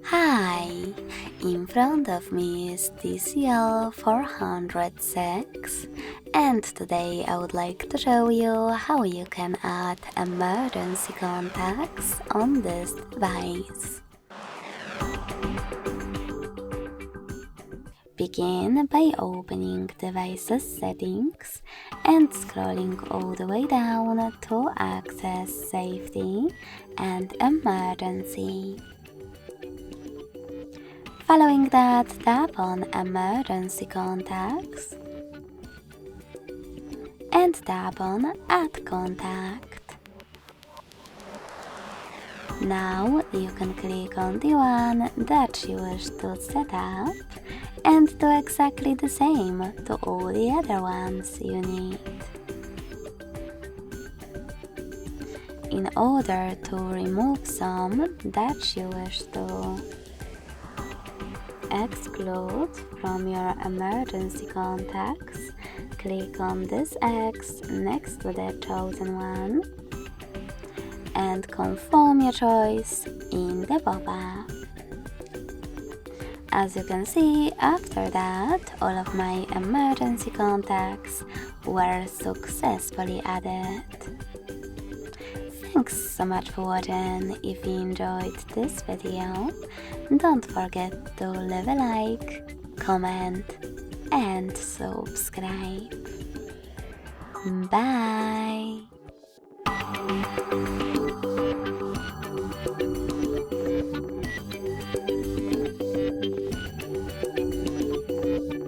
Hi, in front of me is TCL 406, and today I would like to show you how you can add emergency contacts on this device. Begin by opening device's settings and scrolling all the way down to access safety and emergency. Following that, tap on Emergency Contacts and tap on Add Contact. Now you can click on the one that you wish to set up and do exactly the same to all the other ones you need. In order to remove some that you wish to exclude from your emergency contacts, click on this X next to the chosen one and confirm your choice in the pop-up. As you can see, after that, all of my emergency contacts were successfully added. Thanks so much for watching. If you enjoyed this video, don't forget to leave a like, comment and subscribe. Bye!